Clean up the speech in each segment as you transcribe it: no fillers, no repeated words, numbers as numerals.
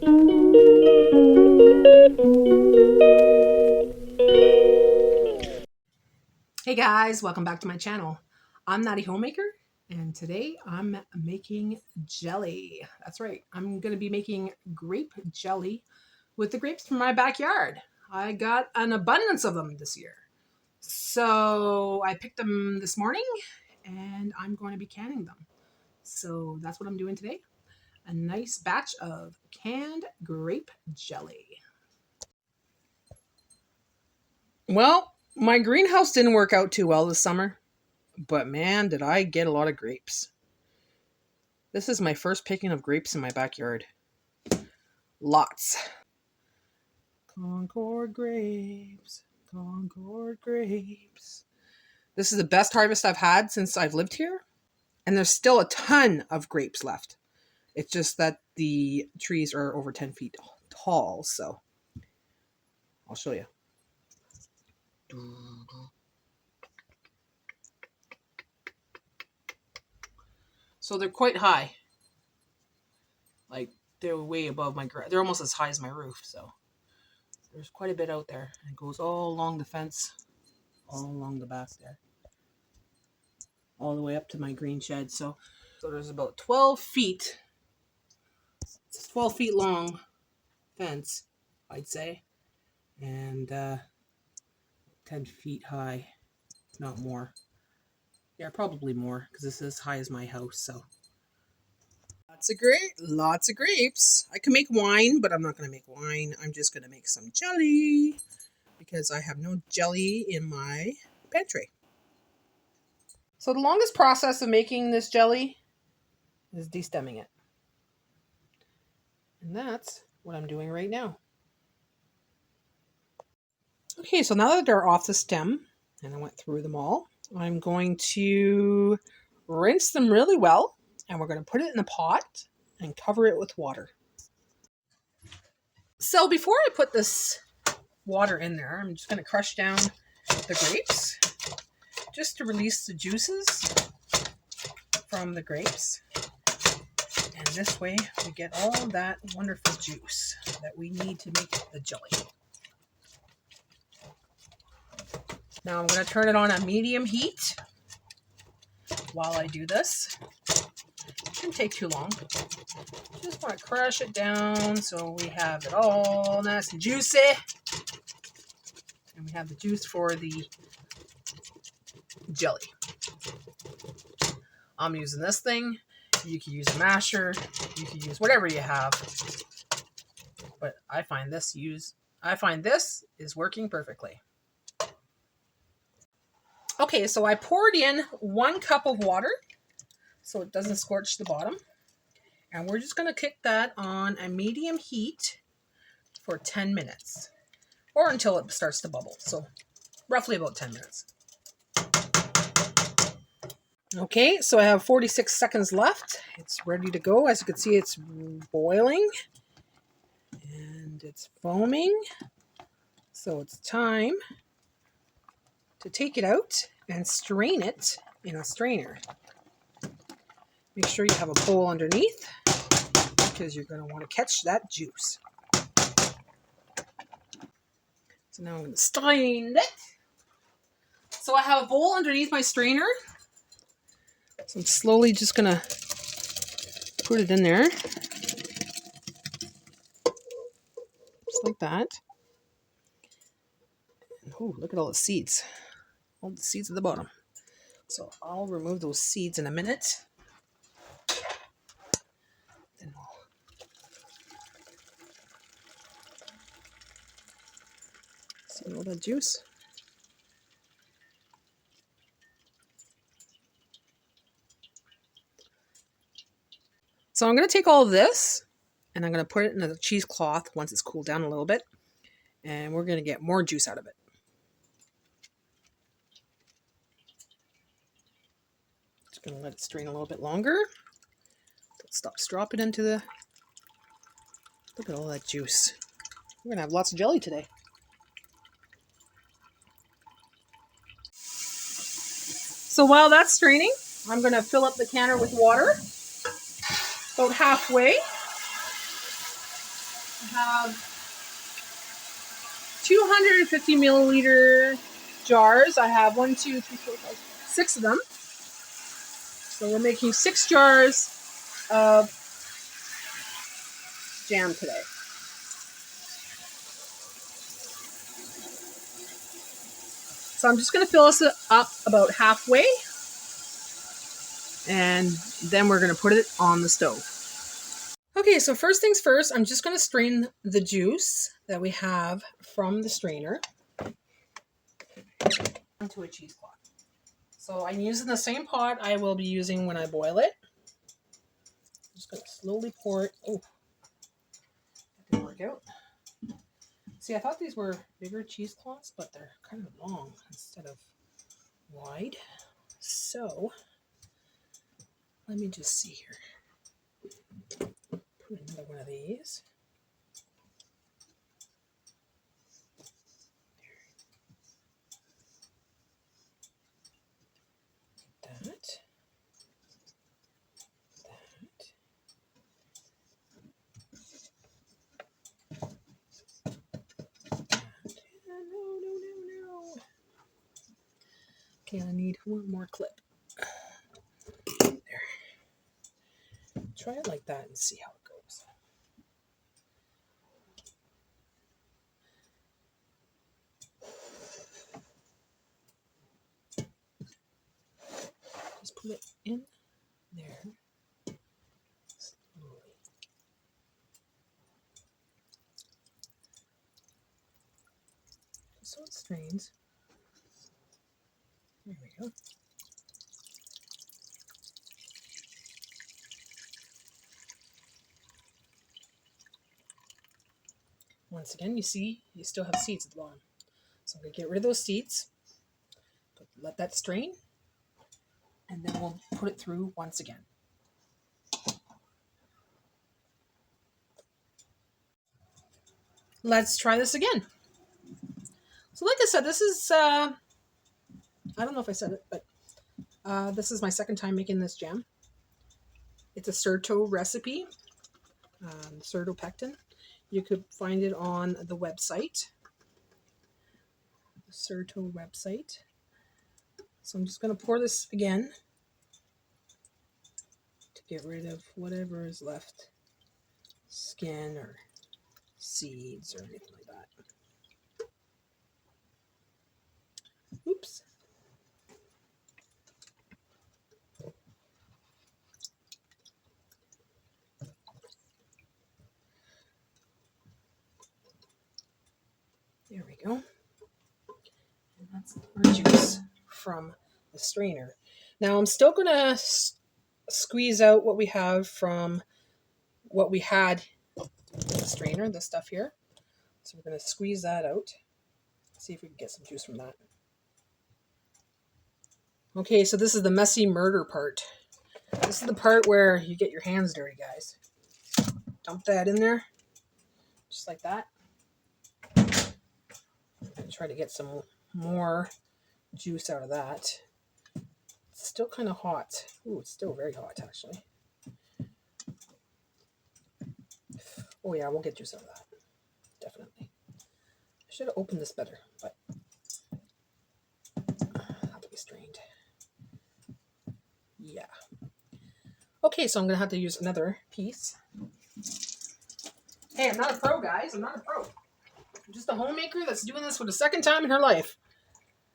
Hey guys, welcome back to my channel. I'm Natty Homemaker, and today I'm making jelly. That's right, I'm going to be making grape jelly with the grapes from my backyard. I got an abundance of them this year. So I picked them this morning, and I'm going to be canning them. So that's what I'm doing today. A nice batch of canned grape jelly. Well, my greenhouse didn't work out too well this summer, but man, did I get a lot of grapes. This is my first picking of grapes in my backyard. Lots. Concord grapes, Concord grapes. This is the best harvest I've had since I've lived here, and there's still a ton of grapes left. It's just that the trees are over 10 feet tall, so I'll show you. So they're quite high. Like, they're way above my they're almost as high as my roof, so there's quite a bit out there. It goes all along the fence, all along the back there, all the way up to my green shed. So there's about 12 feet. It's a 12 feet long fence, I'd say, and 10 feet high, if not more. Yeah, probably more, because this is as high as my house, so. Lots of grapes. I can make wine, but I'm not going to make wine. I'm just going to make some jelly, because I have no jelly in my pantry. So the longest process of making this jelly is destemming it. And that's what I'm doing right now. Okay, so now that they're off the stem, and I went through them all, I'm going to rinse them really well, and we're going to put it in a pot and cover it with water. So before I put this water in there, I'm just going to crush down the grapes just to release the juices from the grapes. And this way we get all that wonderful juice that we need to make the jelly. Now I'm going to turn it on a medium heat while I do this. It shouldn't take too long. Just want to crush it down so we have it all nice and juicy. And we have the juice for the jelly. I'm using this thing. You can use a masher. You can use whatever you have. But I find this is working perfectly. Okay, so I poured in 1 cup of water so it doesn't scorch the bottom. And we're just going to cook that on a medium heat for 10 minutes. Or until it starts to bubble. So roughly about 10 minutes. Okay, so I have 46 seconds left. It's ready to go. As you can see, it's boiling. And it's foaming. So it's time to take it out and strain it in a strainer. Make sure you have a bowl underneath, because you're going to want to catch that juice. So now I'm going to strain it. So I have a bowl underneath my strainer. So I'm slowly just going to put it in there. Just like that. Oh, look at all the seeds. All the seeds at the bottom. So I'll remove those seeds in a minute. Then we'll see all that juice. So I'm going to take all of this and I'm going to put it in a cheesecloth once it's cooled down a little bit. And we're going to get more juice out of it. Just going to let it strain a little bit longer. It stops dropping into the... Look at all that juice. We're going to have lots of jelly today. So while that's straining, I'm going to fill up the canner with water. About halfway. I have 250 milliliter jars. I have 1, 2, 3, 4, 5, 6 of them. So we're making 6 jars of jam today. So I'm just going to fill this up about halfway, and then we're going to put it on the stove. Okay, so first things first, I'm just going to strain the juice that we have from the strainer into a cheesecloth. So I'm using the same pot I will be using when I boil it. I'm just going to slowly pour it. Oh, that didn't work out. See, I thought these were bigger cheesecloths, but they're kind of long instead of wide. So let me just see here. Put another one of these. That. That. No. Okay, I need one more clip. There. Try it like that and see how it goes. Just put it in there. Slowly. So it strains. There we go. Once again, you see, you still have seeds at the bottom. So I'm going to get rid of those seeds. Let that strain. And then we'll put it through once again. Let's try this again. So like I said, this is, I don't know if I said it, but this is my second time making this jam. It's a Certo recipe, Certopectin. You could find it on the website, the Certo website. So I'm just going to pour this again to get rid of whatever is left, skin or seeds or anything like that. Oops. There we go. And that's our juice from the strainer. Now I'm still going to squeeze out what we have from what we had in the strainer, this stuff here. So we're going to squeeze that out. See if we can get some juice from that. Okay, so this is the messy murder part. This is the part where you get your hands dirty, guys. Dump that in there, just like that. And try to get some more juice out of that. It's still kind of hot. Ooh, it's still very hot, actually. Oh yeah, we'll get juice out of that. Definitely. I should have opened this better, but have to be strained. Yeah. Okay, so I'm going to have to use another piece. Hey, I'm not a pro, guys. I'm not a pro. I'm just a homemaker that's doing this for the second time in her life.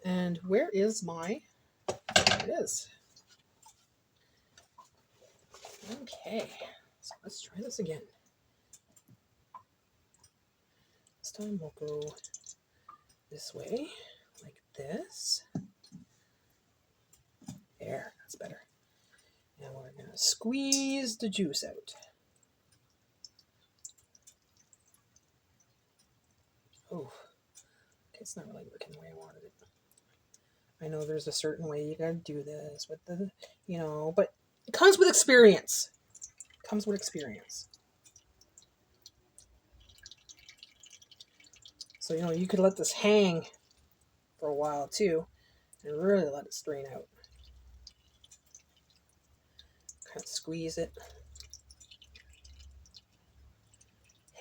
And where is my... There it is. Okay, so let's try this again. This time we'll go this way, like this. There, that's better. Now we're going to squeeze the juice out. Oh, okay, it's not really working the way I wanted it. I know there's a certain way you gotta do this with the, you know, but it comes with experience. It comes with experience. So, you know, you could let this hang for a while too and really let it strain out. Kind of squeeze it.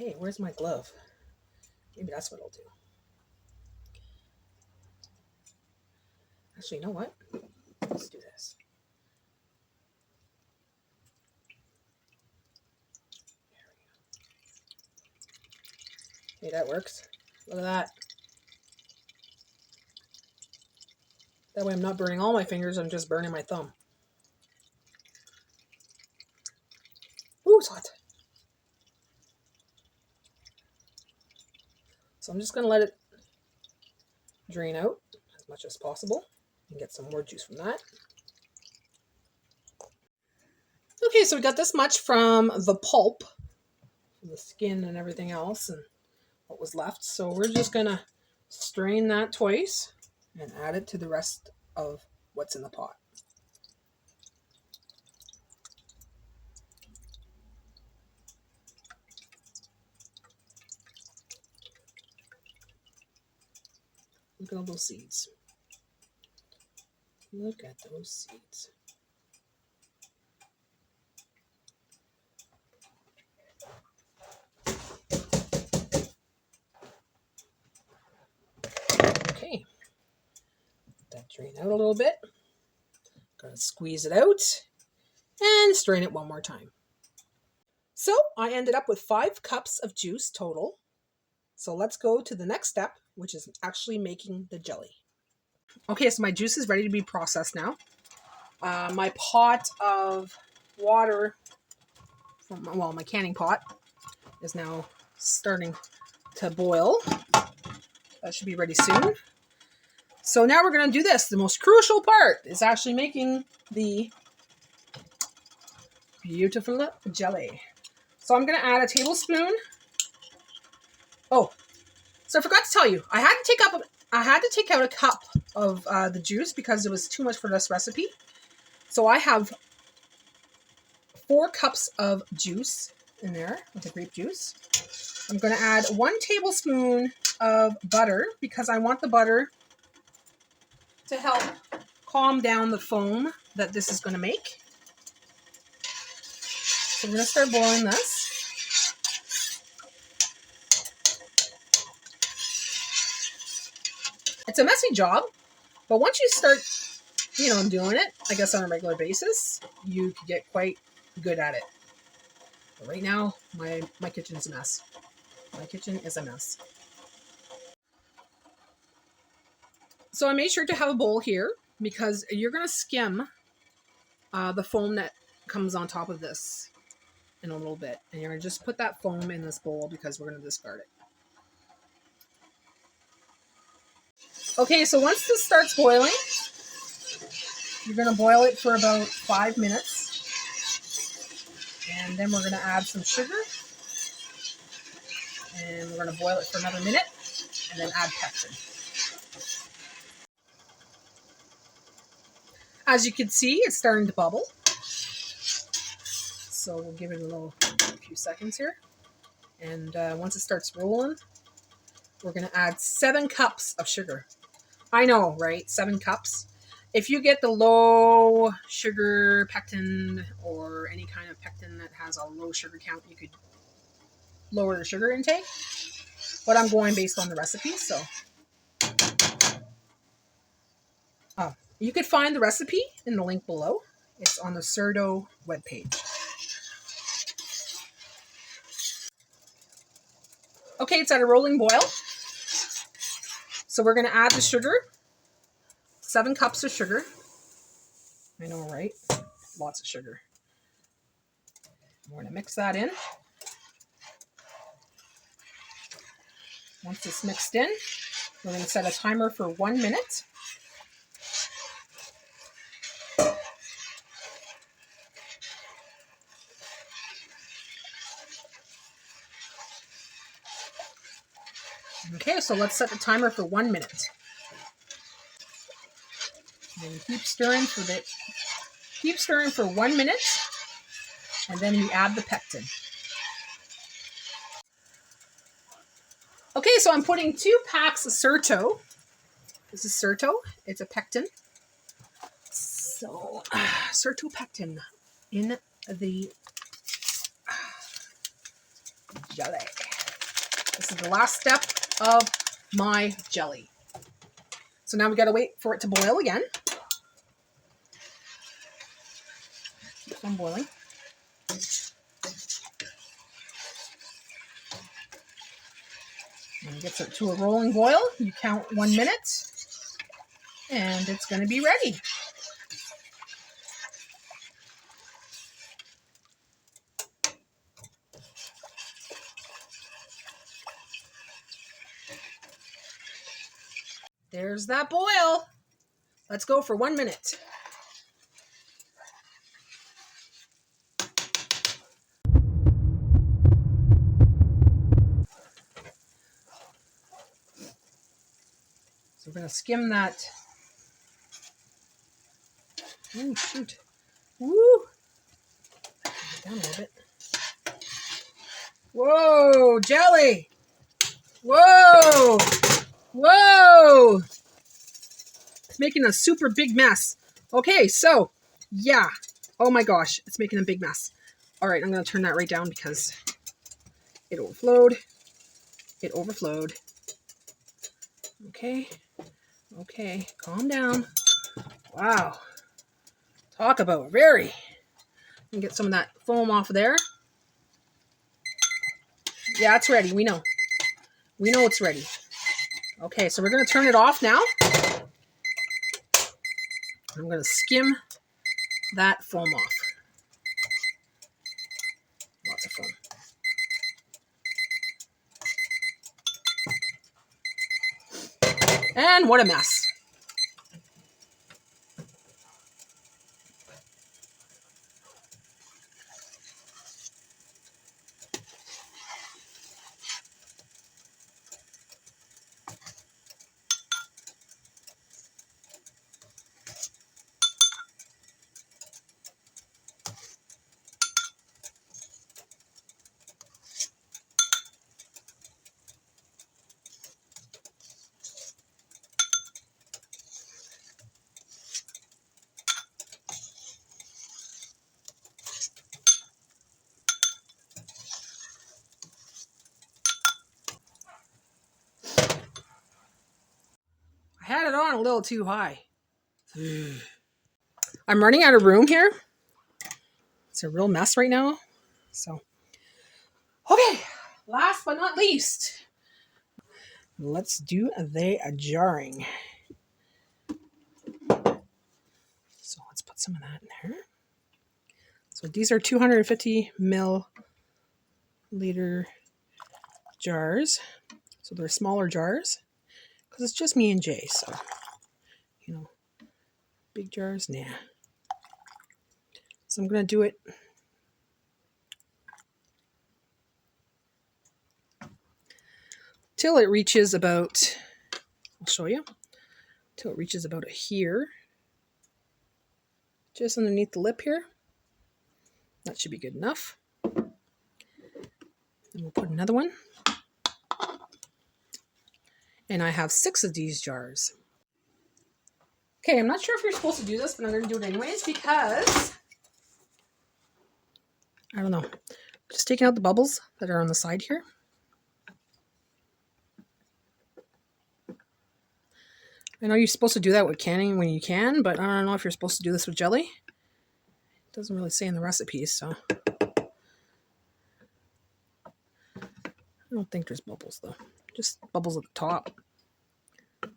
Hey, where's my glove? Maybe that's what I'll do. Actually, you know what? Let's do this. Hey, that works. Look at that. That way I'm not burning all my fingers, I'm just burning my thumb. Ooh, it's hot. So I'm just going to let it drain out as much as possible and get some more juice from that. Okay, so we got this much from the pulp, the skin and everything else and what was left. So we're just going to strain that twice and add it to the rest of what's in the pot. Look at all those seeds. Look at those seeds. Okay. Let that drain out a little bit. Gonna squeeze it out and strain it one more time. So I ended up with 5 cups of juice total. So let's go to the next step, which is actually making the jelly. Okay, so my juice is ready to be processed now. My pot of water, my canning pot, is now starting to boil. That should be ready soon. So now we're going to do this. The most crucial part is actually making the beautiful jelly. So I'm going to add a tablespoon. Oh, so I forgot to tell you, I had to take out a cup of the juice because it was too much for this recipe. So I have 4 cups of juice in there with the grape juice. I'm going to add 1 tablespoon of butter because I want the butter to help calm down the foam that this is going to make. So we're going to start boiling this. It's a messy job, but once you start, doing it, I guess on a regular basis, you can get quite good at it. But right now, my kitchen is a mess. My kitchen is a mess. So I made sure to have a bowl here because you're going to skim the foam that comes on top of this in a little bit. And you're going to just put that foam in this bowl because we're going to discard it. Okay, so once this starts boiling, you're going to boil it for about 5 minutes. And then we're going to add some sugar. And we're going to boil it for another minute. And then add pectin. As you can see, it's starting to bubble. So we'll give it a few seconds here. And once it starts rolling, we're going to add 7 cups of sugar. I know, right? 7 cups. If you get the low sugar pectin or any kind of pectin that has a low sugar count, you could lower the sugar intake. But I'm going based on the recipe, so. You could find the recipe in the link below. It's on the Cerdo webpage. Okay, it's at a rolling boil. So we're going to add the sugar. 7 cups of sugar. I know, right? Lots of sugar. We're going to mix that in. Once it's mixed in, we're going to set a timer for 1 minute. Okay, so let's set the timer for 1 minute. And keep stirring for 1 minute, and then we add the pectin. Okay, so I'm putting 2 packs of Certo. This is Certo. It's a pectin. So, Certo pectin in the jelly. This is the last step of my jelly. So now we got to wait for it to boil again. Keep on boiling. When it gets it to a rolling boil, you count 1 minute, and it's going to be ready. There's that boil. Let's go for 1 minute. So we're going to skim that. Oh, shoot. Woo! Down a little bit. Whoa, jelly! Whoa! Whoa! It's making a super big mess. Okay, so, yeah. Oh my gosh, it's making a big mess. All right, I'm going to turn that right down because it overflowed. It overflowed. Okay. Okay, calm down. Wow. Talk about very. And get some of that foam off of there. Yeah, it's ready. We know. We know it's ready. Okay, so we're going to turn it off now. I'm going to skim that foam off. Lots of foam. And what a mess. I had it on a little too high. I'm running out of room here. It's a real mess right now. So, okay, last but not least, let's do the jarring. So let's put some of that in there. So these are 250 milliliter jars. So they're smaller jars because it's just me and Jay. So, you know, big jars, nah. So I'm going to do it till it reaches about, I'll show you, till it reaches about here. Just underneath the lip here. That should be good enough. Then we'll put another one. And I have 6 of these jars. Okay, I'm not sure if you're supposed to do this, but I'm going to do it anyways because, I don't know. Just taking out the bubbles that are on the side here. I know you're supposed to do that with canning when you can, but I don't know if you're supposed to do this with jelly. It doesn't really say in the recipes, so. I don't think there's bubbles though. Just bubbles at the top. Get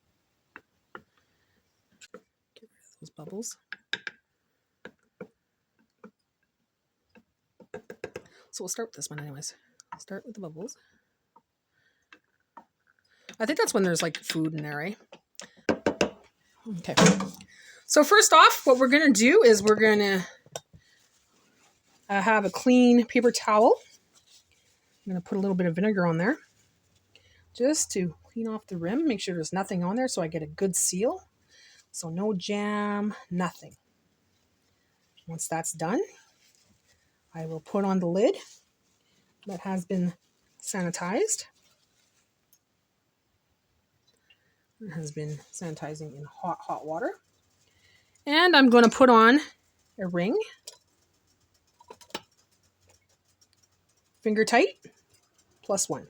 rid of those bubbles. So we'll start with this one anyways. I'll start with the bubbles. I think that's when there's like food in there, right? Okay. So first off, what we're going to do is we're going to have a clean paper towel. I'm going to put a little bit of vinegar on there just to clean off the rim, make sure there's nothing on there so I get a good seal. So no jam, nothing. Once that's done, I will put on the lid that has been sanitized. It has been sanitizing in hot water. And I'm going to put on a ring, finger tight, +1.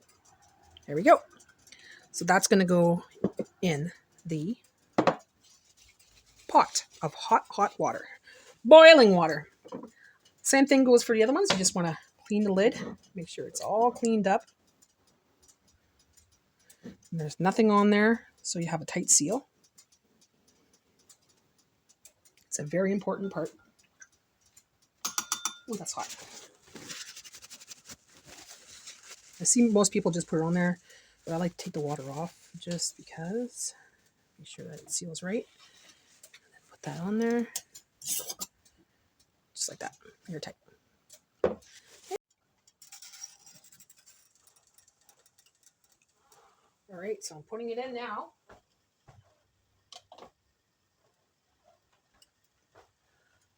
There we go. So that's going to go in the pot of hot water. Boiling water. Same thing goes for the other ones. You just want to clean the lid. Make sure it's all cleaned up. And there's nothing on there, so you have a tight seal. It's a very important part. Oh, that's hot. I see most people just put it on there, but I like to take the water off just because. Make sure that it seals right. And then put that on there. Just like that. You're tight. All right, so I'm putting it in now.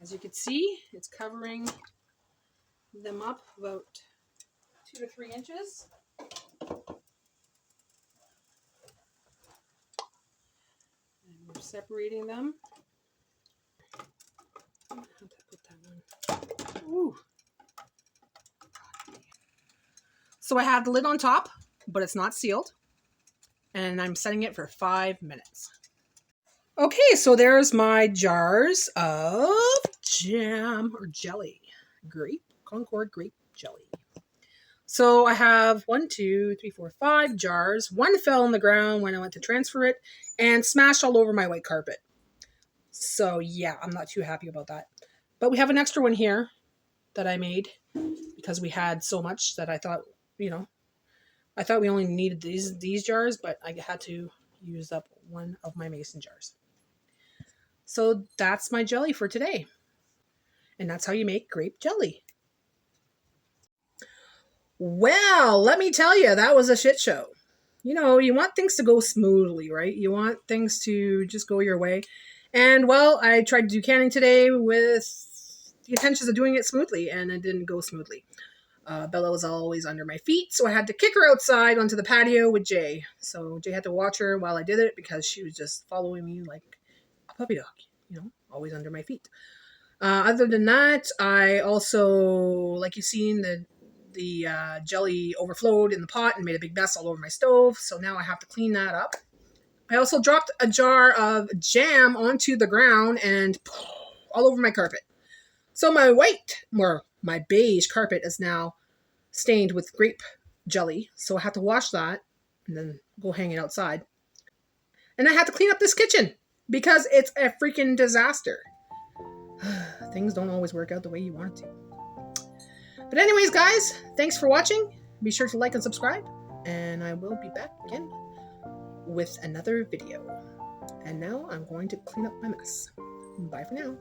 As you can see, it's covering them up about 2 to 3 inches. And we're separating them. How to put that one? Ooh. So I have the lid on top, but it's not sealed. And I'm setting it for 5 minutes. Okay, so there's my jars of jam or jelly. Grape, Concord grape jelly. So I have 1, 2, 3, 4, 5 jars. One fell on the ground when I went to transfer it and smashed all over my white carpet. So yeah, I'm not too happy about that. But we have an extra one here that I made because we had so much that I thought, I thought we only needed these jars, but I had to use up one of my mason jars. So that's my jelly for today. And that's how you make grape jelly. Well, let me tell you, that was a shit show. You want things to go smoothly, right? You want things to just go your way. And well, I tried to do canning today with the intentions of doing it smoothly, and it didn't go smoothly. Bella was always under my feet, so I had to kick her outside onto the patio with Jay. So Jay had to watch her while I did it because she was just following me like a puppy dog, always under my feet. Other than that, I also, like you've seen, the jelly overflowed in the pot and made a big mess all over my stove. So now I have to clean that up. I also dropped a jar of jam onto the ground and all over my carpet. So my beige carpet is now stained with grape jelly. So I have to wash that and then go hang it outside. And I have to clean up this kitchen because it's a freaking disaster. Things don't always work out the way you want it to. But anyways, guys, thanks for watching. Be sure to like and subscribe. And I will be back again with another video. And now I'm going to clean up my mess. Bye for now.